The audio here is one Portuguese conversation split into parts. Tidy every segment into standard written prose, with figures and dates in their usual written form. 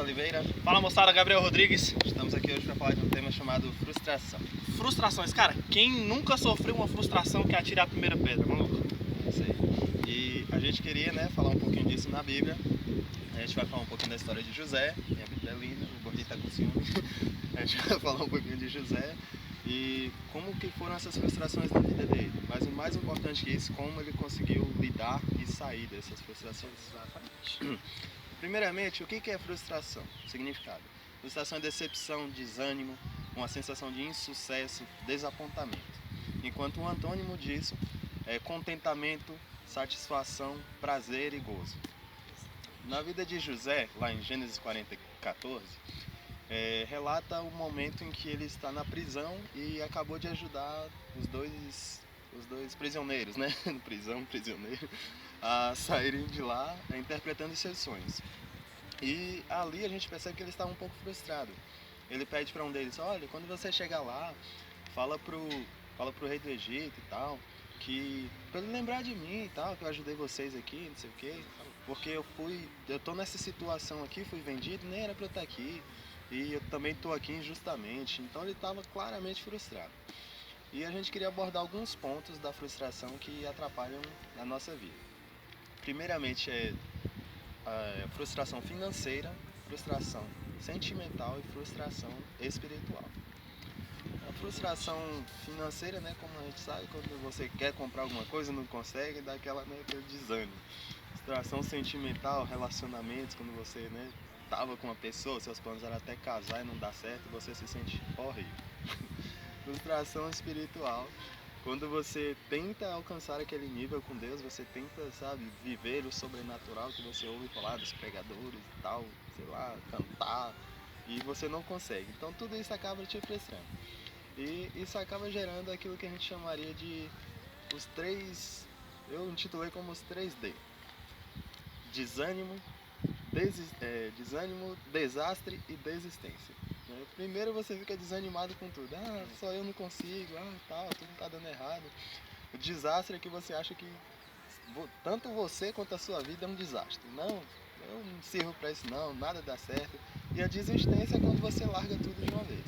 Oliveira. Fala moçada, Gabriel Rodrigues. Estamos aqui hoje para falar de um tema chamado frustração. Frustrações, cara, quem nunca sofreu uma frustração quer atirar a primeira pedra, maluco? Isso aí. E a gente queria, falar um pouquinho disso na Bíblia. A gente vai falar um pouquinho da história de José. Minha Bíblia é linda, o gordinho tá com ciúme. A gente vai falar um pouquinho de José e como que foram essas frustrações na vida dele. Mas o mais importante que isso, como ele conseguiu lidar e sair dessas frustrações. Primeiramente, o que é frustração? Significado. Frustração é decepção, desânimo, uma sensação de insucesso, desapontamento. Enquanto um antônimo disso é contentamento, satisfação, prazer e gozo. Na vida de José, lá em Gênesis 40:14, relata o momento em que ele está na prisão e acabou de ajudar os dois prisioneiros, prisioneiro, a saírem de lá interpretando seus sonhos. E ali a gente percebe que ele está um pouco frustrado. Ele pede para um deles: olha, quando você chegar lá, fala pro rei do Egito e tal, que para ele lembrar de mim e tal, que eu ajudei vocês aqui, não sei o que, porque eu tô nessa situação aqui, fui vendido, nem era para eu estar aqui, e eu também tô aqui injustamente. Então ele estava claramente frustrado. E a gente queria abordar alguns pontos da frustração que atrapalham a nossa vida. Primeiramente a frustração financeira, frustração sentimental e frustração espiritual. A frustração financeira, como a gente sabe, quando você quer comprar alguma coisa e não consegue, dá aquele desânimo. Frustração sentimental, relacionamentos, quando você tava com uma pessoa, seus planos eram até casar e não dá certo, você se sente horrível. Frustração espiritual, quando você tenta alcançar aquele nível com Deus, você tenta, viver o sobrenatural que você ouve falar dos pregadores e tal, cantar, e você não consegue. Então tudo isso acaba te frustrando. E isso acaba gerando aquilo que a gente chamaria de eu intitulei como os 3D. Desânimo, desastre e desistência. Primeiro você fica desanimado com tudo. Só eu não consigo, tudo tá dando errado. O desastre é que você acha que tanto você quanto a sua vida é um desastre. Não, eu não sirvo para isso não, nada dá certo. E a desistência é quando você larga tudo de uma vez.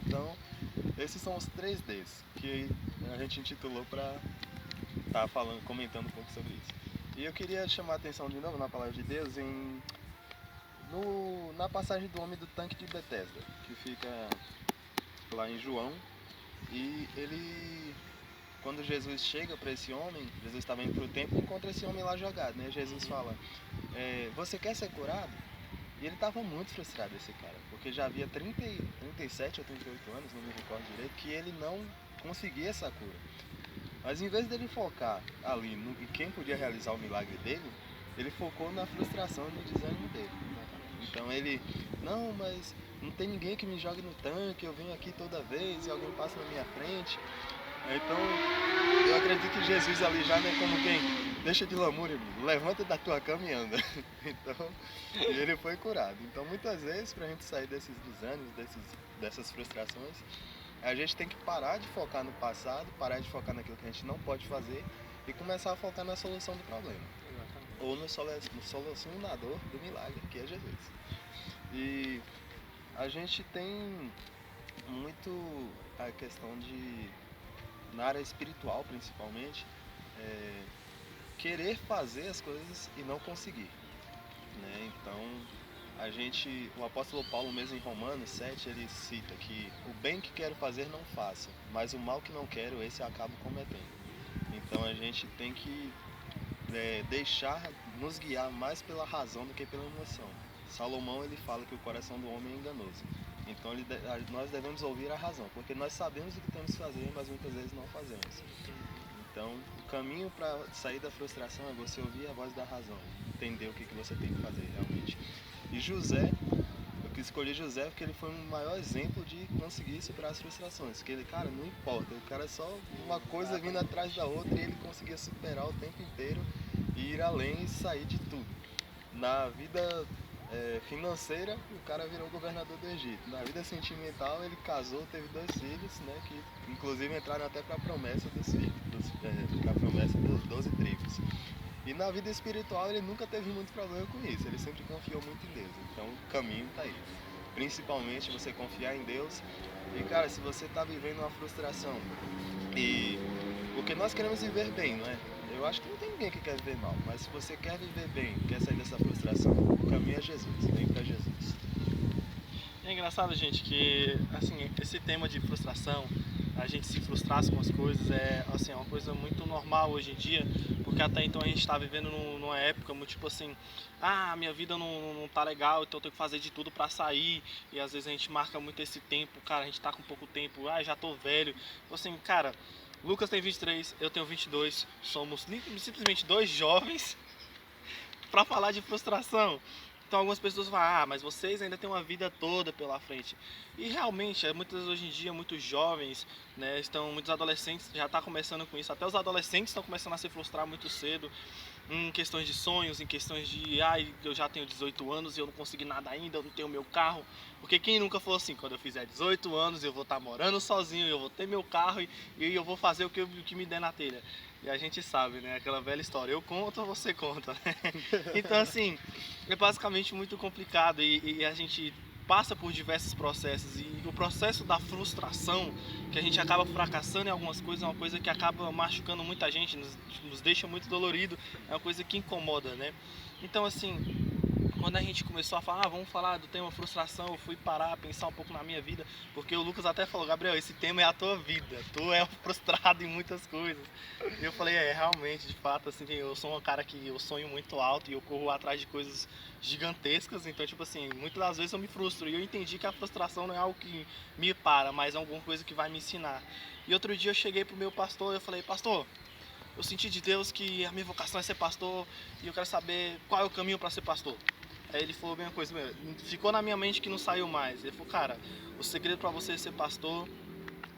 Então, esses são os 3Ds que a gente intitulou para estar comentando um pouco sobre isso. E eu queria chamar a atenção de novo na palavra de Deus na passagem do homem do tanque de Betesda, que fica lá em João. E quando Jesus chega para esse homem, Jesus estava indo para o templo e encontra esse homem lá jogado. Jesus fala: você quer ser curado? E ele estava muito frustrado, esse cara, porque já havia 37 ou 38 anos, não me recordo direito, que ele não conseguia essa cura. Mas em vez dele focar ali em quem podia realizar o milagre dele, ele focou na frustração e no desânimo dele. Então ele: não, mas não tem ninguém que me jogue no tanque, eu venho aqui toda vez e alguém passa na minha frente. Então eu acredito que Jesus ali já como quem: deixa de lamúria, levanta da tua cama e anda. Então ele foi curado. Então muitas vezes, para a gente sair desses desânimos, dessas frustrações, a gente tem que parar de focar no passado, parar de focar naquilo que a gente não pode fazer e começar a focar na solução do problema. Ou no solucionador do milagre, que é Jesus. E a gente tem muito a questão na área espiritual principalmente, querer fazer as coisas e não conseguir. Então o apóstolo Paulo mesmo em Romanos 7, ele cita que o bem que quero fazer não faço, mas o mal que não quero, esse eu acabo cometendo. Então a gente tem que deixar nos guiar mais pela razão do que pela emoção. Salomão, ele fala que o coração do homem é enganoso. Então nós devemos ouvir a razão, porque nós sabemos o que temos que fazer, mas muitas vezes não fazemos. Então o caminho para sair da frustração é você ouvir a voz da razão, entender o que você tem que fazer realmente. E José, eu quis escolher José porque ele foi um maior exemplo de conseguir superar as frustrações. Porque ele, cara, não importa, o cara é só uma coisa vindo atrás da outra e ele conseguia superar o tempo inteiro e ir além e sair de tudo. Na vida financeira, o cara virou governador do Egito. Na vida sentimental, ele casou, teve 2 filhos, que inclusive entraram até para a promessa dos 12 tribos. E na vida espiritual ele nunca teve muito problema com isso, ele sempre confiou muito em Deus. Então o caminho tá aí. Principalmente você confiar em Deus. E cara, se você tá vivendo uma frustração, e porque nós queremos viver bem, não é? Eu acho que não tem ninguém que quer viver mal, mas se você quer viver bem, quer sair dessa frustração, o caminho é Jesus, vem pra Jesus. É engraçado, gente, que assim, esse tema de frustração, a gente se frustrar com as coisas é uma coisa muito normal hoje em dia, porque até então a gente está vivendo numa época muito tipo assim, minha vida não tá legal, então eu tenho que fazer de tudo para sair, e às vezes a gente marca muito esse tempo, cara, a gente tá com pouco tempo, já tô velho, então, assim, cara, Lucas tem 23, eu tenho 22, somos simplesmente dois jovens para falar de frustração. Então algumas pessoas falam, mas vocês ainda têm uma vida toda pela frente. E realmente, muitas hoje em dia, muitos jovens, né, muitos adolescentes já estão começando com isso. Até os adolescentes estão começando a se frustrar muito cedo em questões de sonhos, em questões de, eu já tenho 18 anos e eu não consegui nada ainda, eu não tenho meu carro. Porque quem nunca falou assim, quando eu fizer 18 anos eu vou estar morando sozinho, eu vou ter meu carro e eu vou fazer o que me der na telha. E a gente sabe, né? Aquela velha história, eu conto, você conta, né? Então, assim, é basicamente muito complicado e a gente passa por diversos processos. E o processo da frustração, que a gente acaba fracassando em algumas coisas, é uma coisa que acaba machucando muita gente, nos deixa muito dolorido, é uma coisa que incomoda, né? Então, assim, quando a gente começou a falar, vamos falar do tema frustração, eu fui parar, pensar um pouco na minha vida, porque o Lucas até falou, Gabriel, esse tema é a tua vida, tu é frustrado em muitas coisas. E eu falei, realmente, de fato, assim, eu sou um cara que eu sonho muito alto e eu corro atrás de coisas gigantescas, então, tipo assim, muitas das vezes eu me frustro e eu entendi que a frustração não é algo que me para, mas é alguma coisa que vai me ensinar. E outro dia eu cheguei pro meu pastor e eu falei, pastor, eu senti de Deus que a minha vocação é ser pastor e eu quero saber qual é o caminho para ser pastor. Aí ele falou bem uma coisa, ficou na minha mente que não saiu mais. Ele falou, cara, o segredo para você ser pastor,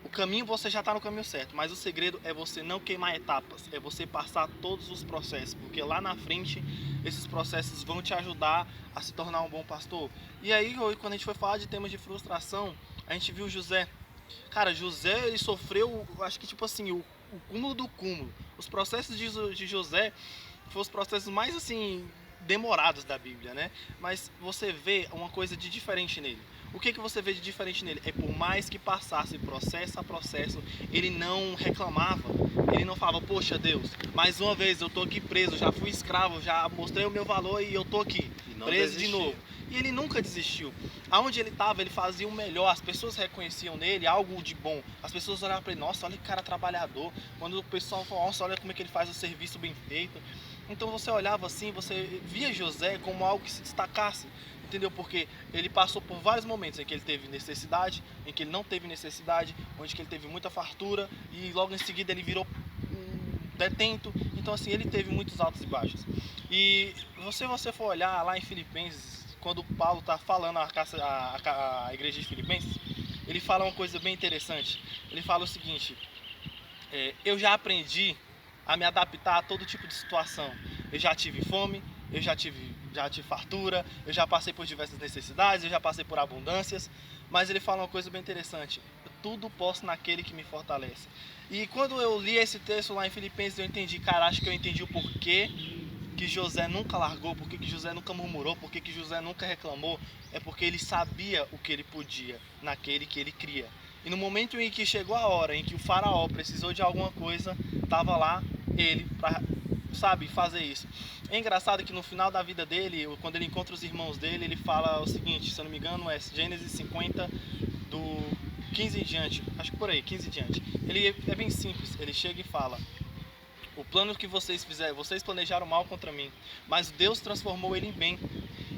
o caminho você já está no caminho certo, mas o segredo é você não queimar etapas, é você passar todos os processos, porque lá na frente esses processos vão te ajudar a se tornar um bom pastor. E aí, quando a gente foi falar de temas de frustração, a gente viu José. Cara, José, ele sofreu, acho que tipo assim, o cúmulo do cúmulo. Os processos de José foram os processos mais assim demorados da Bíblia, né? Mas você vê uma coisa de diferente nele. O que você vê de diferente nele? É por mais que passasse processo a processo, ele não reclamava. Ele não falava, poxa Deus, mais uma vez eu tô aqui preso, já fui escravo, já mostrei o meu valor e eu tô aqui, preso de novo. E ele nunca desistiu. Aonde ele estava, ele fazia o melhor. As pessoas reconheciam nele algo de bom. As pessoas olhavam para ele, nossa, olha que cara trabalhador. Quando o pessoal falava, nossa, olha como é que ele faz o serviço bem feito. Então você olhava assim, você via José como algo que se destacasse. Entendeu? Porque ele passou por vários momentos em que ele teve necessidade, em que ele não teve necessidade, onde que ele teve muita fartura e logo em seguida ele virou detento. Então assim, ele teve muitos altos e baixos. E se você for olhar lá em Filipenses, quando Paulo está falando a igreja de Filipenses, ele fala uma coisa bem interessante. Ele fala o seguinte, eu já aprendi a me adaptar a todo tipo de situação. Eu já tive fome, eu já tive fartura, eu já passei por diversas necessidades, eu já passei por abundâncias, mas ele fala uma coisa bem interessante, tudo posso naquele que me fortalece. E quando eu li esse texto lá em Filipenses, eu entendi, cara, acho que eu entendi o porquê que José nunca largou, porque que José nunca murmurou, porque que José nunca reclamou, é porque ele sabia o que ele podia naquele que ele cria. E no momento em que chegou a hora em que o faraó precisou de alguma coisa, estava lá ele para, fazer isso. É engraçado que no final da vida dele, quando ele encontra os irmãos dele, ele fala o seguinte, se eu não me engano, é Gênesis 50, do 15 em diante, acho que por aí, 15 em diante. Ele é bem simples, ele chega e fala, o plano que vocês fizeram, vocês planejaram mal contra mim, mas Deus transformou ele em bem.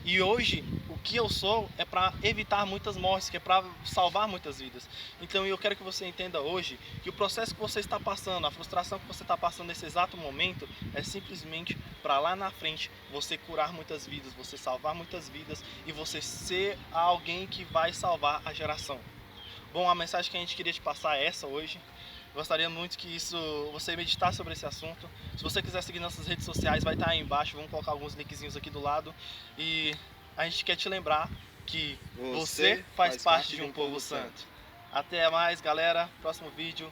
E hoje, o que eu sou é para evitar muitas mortes, que é para salvar muitas vidas. Então eu quero que você entenda hoje que o processo que você está passando, a frustração que você está passando nesse exato momento, é simplesmente para lá na frente você curar muitas vidas, você salvar muitas vidas e você ser alguém que vai salvar a geração. Bom, a mensagem que a gente queria te passar é essa hoje. Gostaria muito que você meditasse sobre esse assunto. Se você quiser seguir nossas redes sociais, vai estar aí embaixo. Vamos colocar alguns linkzinhos aqui do lado. E a gente quer te lembrar que você faz parte de um povo santo. Até mais, galera. Próximo vídeo.